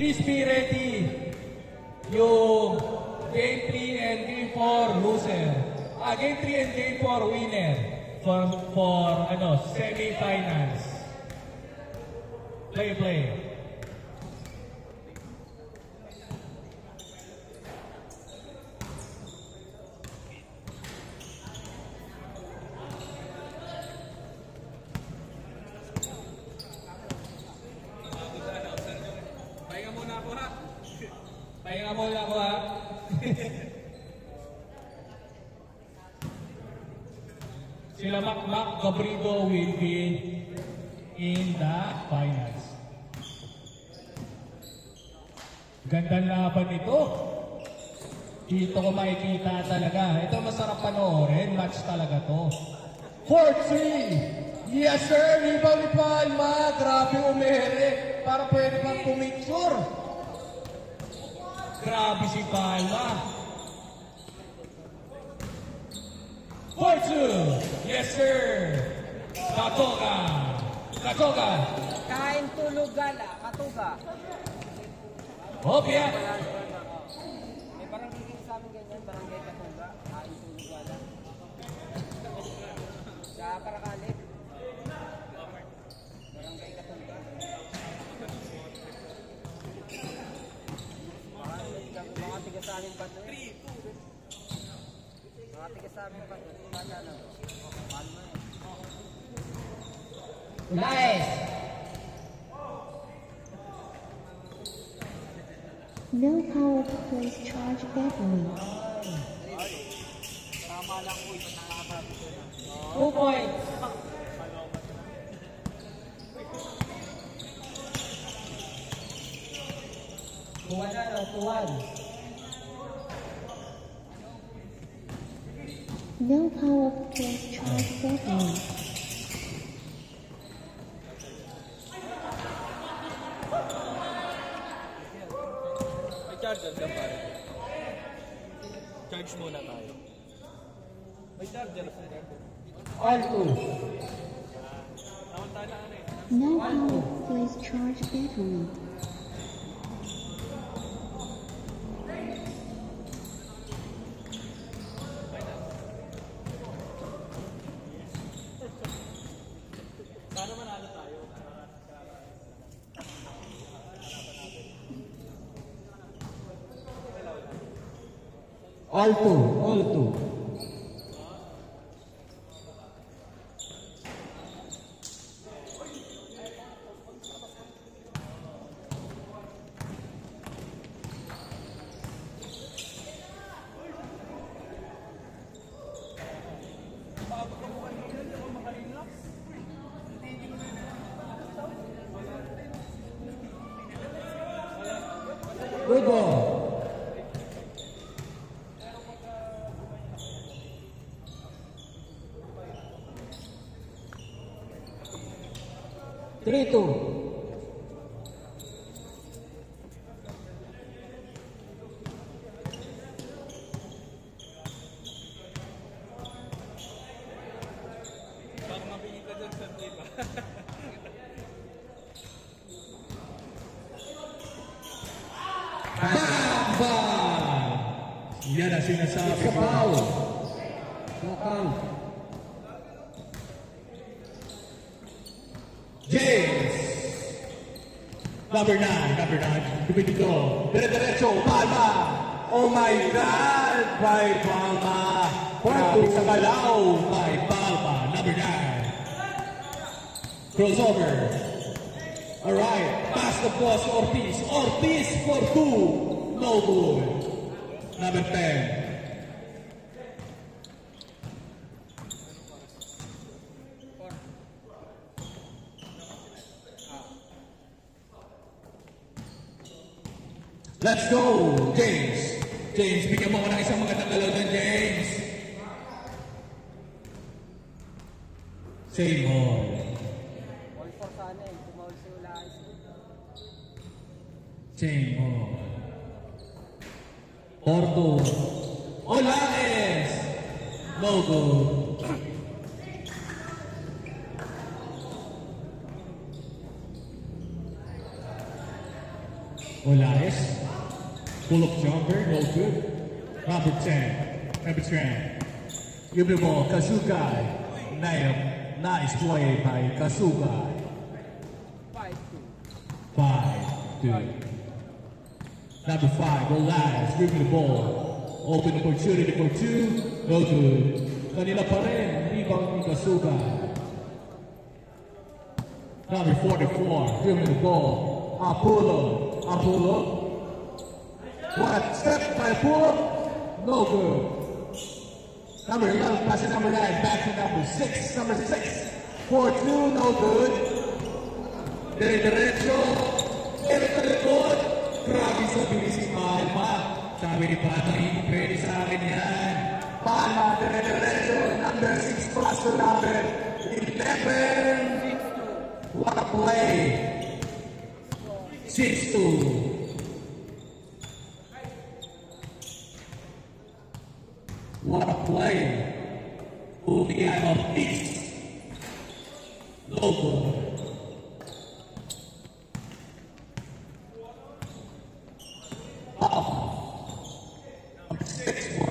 Please be ready. Yung Game 3 and Game 4 loser. Game 3 and Game 4 winner for semi-finals. Play. Pahinga muna ako ha. Sila Mac Gabrigo will be in the finals. Ganda laban ito. Dito ko makikita talaga. Ito masarap panoorin. Match talaga to. 4-3. Yes sir. Libaw ni Palma. Grabe umere. Para pwede pang pumicture. Grabe si Palma. 4-2. Yes sir. Katoga. Kain tulog gala. Katoga. Okay. May barangay sa amin ganyan. Barangay Katoga. Kain tulog gala. Sa Parakalit. Barangay Katoga. Mga tiga sa amin pa doon. Mga tiga sa amin pa doon. Nice. No power to place charge battery. Tama lang po ito. 2 points. Tuwan. No power to place charge battery. Charger ka pare. Charge muna tayo. May charger sa dito. All 2. No power to place charge battery. Sana manalo tayo. All 2. Good ball. 3-2. Baka mabili ka dyan sa diba? Yan ang sinasabi ko. Knockout. James. Number 9. Dumitigo. Dire-diretso. Palma. Oh my God. By Palma. Grabe sa galaw. By Palma. Number 9. Crossover. Alright. Pass the ball to Ortiz. Ortiz for 2. No good. Number 10. Let's go, James. James, bigyan mo ko ng isang magandang galaw dyan, James. Same all. All for sana eh. Tumawal si Ulaan. Same all. Porto. Olanes. No good. Olaes. Pull up jumper, no good. Number 10, Ebertran. Give the ball, Kasugai. Nice play by Kasugai. 5-2. 5-2. Number 5, Olaes. Give the ball. Open opportunity for 2. No good. Kanila pa rin. Rebound ni Kasugai. Number 44, give the ball. Apollo. What? Step by Apollo? No good. Number 11, passing number 9, back to number 6. Number 6, 4-2, no good. Diretso. Pero sa likod. Grabe sa bilis ni Palma. Sabi ni Pato, hindi pwede sa akin yan. Palma, diretso. Number 6 plus to number 11. What a play! 6-2. What a play! Moving out of east. Local. Number 6 for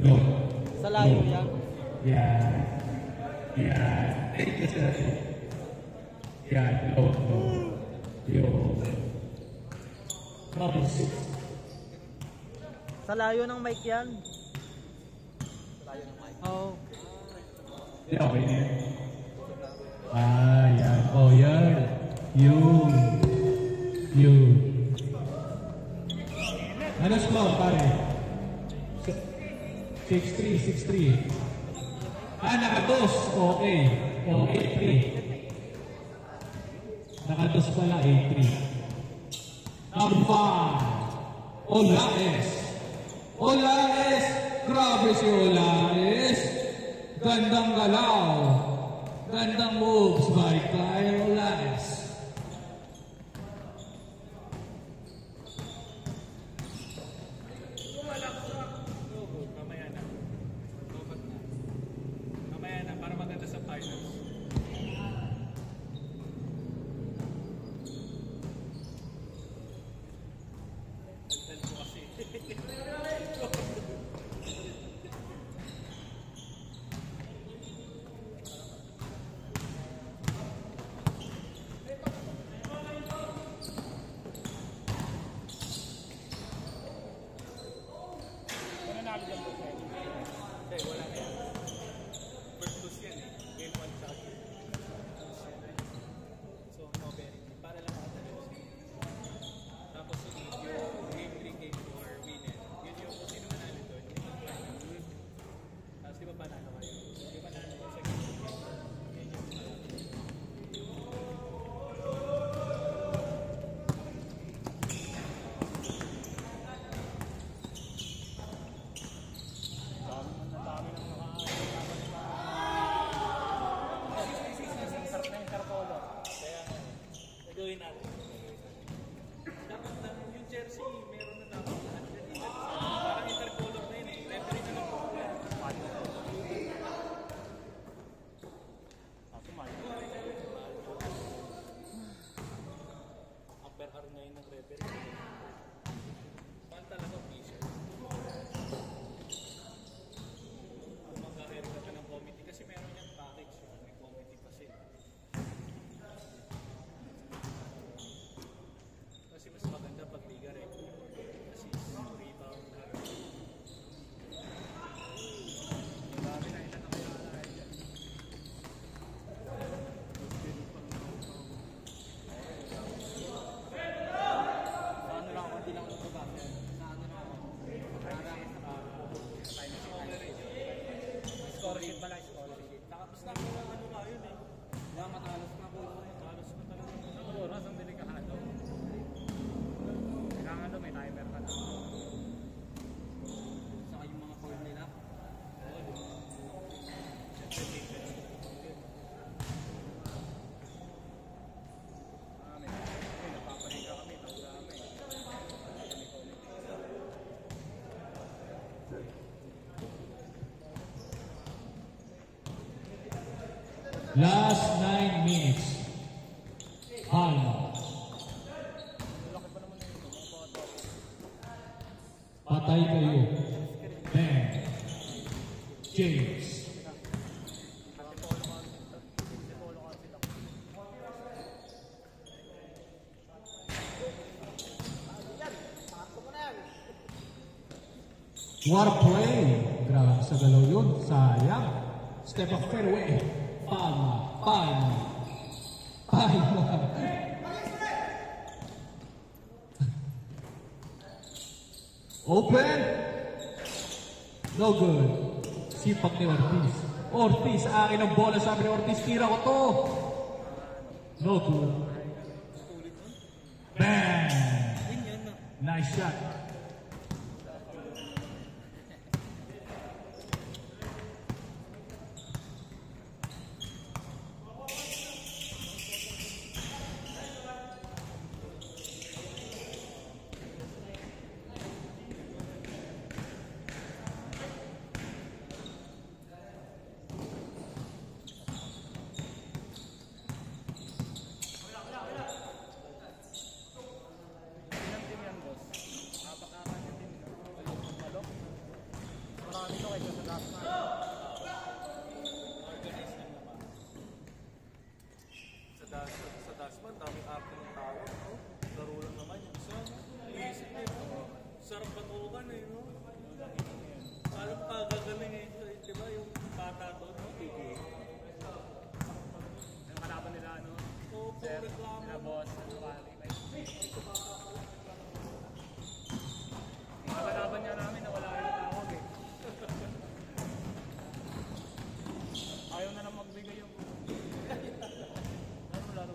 Low. Sa layo yan. Yeah. Low. Number 6. Sa layo ng mic yan. Oo. Yeah, okay na yan. Yan. Oh, yan. Yun. Ano score, pare? 6-3. Nakados. Okay. 8-3. Nakados pala, 8-3. Number 5. Olaes. Grabe si Olaes. Gandang galaw. Gandang moves by Kyle Olaes. Mamaya na, para maganda sa finals. Last 9 minutes. Palma. Patay kayo. Ben. James. What a play! Grabe sa galaw yun. Sayang. Step of fairway. Palma. Palma. Palma. Open. No good. Sipak ni Ortiz. Ortiz, akin ang bola. Sabi ni Ortiz, tira ko to. No good. Bang! Nice shot. Sa Dasman, daming arte ng tao. No? Laro lang naman yung isa. Iisip niya, sarap patukan eh. No? Alam pa, gagaling eh. Diba yung bata doon, no? PGA. Ang kalaban nila, ano? Oo, po, reklamo. Na boss, ano ba? Yung kalaban niya namin, nawala yung tawag eh. Ayaw na lang magbigay yung... Laro.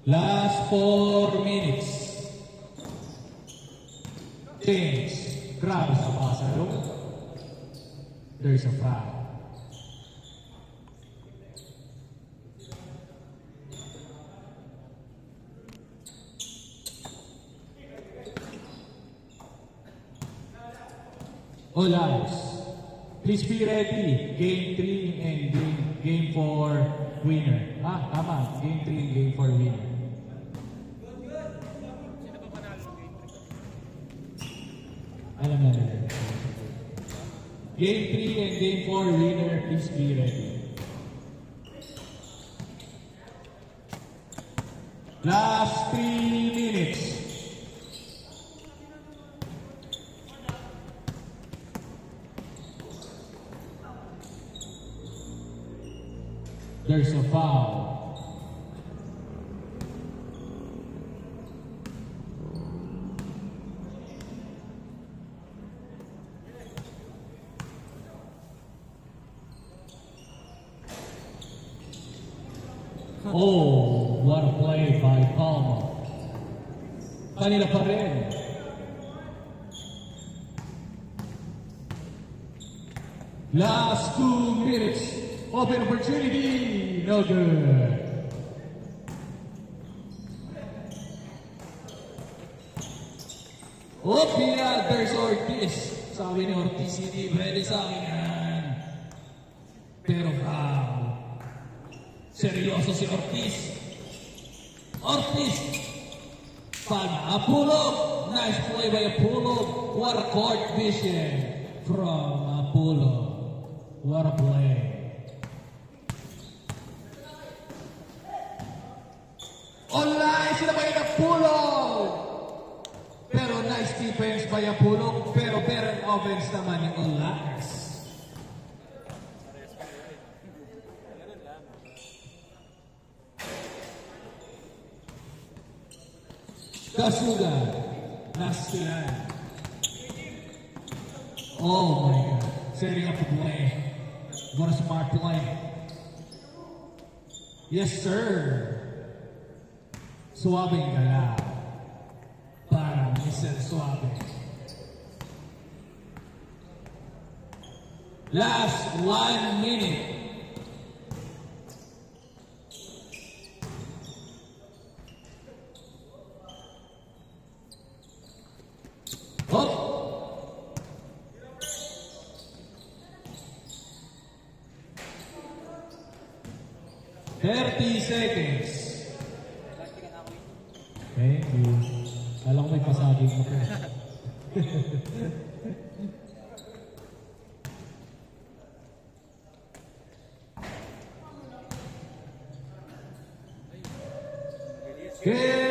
Last 4 minutes. James. Grabe sa pasaro. There's a foul. All eyes. Please be ready. Game 3 and game 4 winner. Ah, tama. Game 3 and game 4 winner. Sino ba panalo ng game 3? Alam na nila. Game 3 and game 4 winner. Please be ready. Last 3 minutes. There's a foul. Oh, what a play by Palma. Kanila pa rin. Last 2 minutes. Open opportunity. No good. Oh, yeah, there's Ortiz. Sabi ni Ortiz, hindi pwede sa akin yan. Pero foul. Seryoso si Ortiz. Ortiz. Palma. Apulog. Nice play by Apulog. What a court vision from Apulog. What a play. Online sila by Apulog. Pero nice defense by Apulog. Pero better offense naman ni Olax. Kasuga. Nastilan. Oh my God. Setting up the play. What a smart play. Yes, sir. Suabing gala. Para Mr. Suabe. Last 1 minute. 30 seconds. Plastic na ako eh. Thank you. Kala ko may pasagin mo ko. Okay.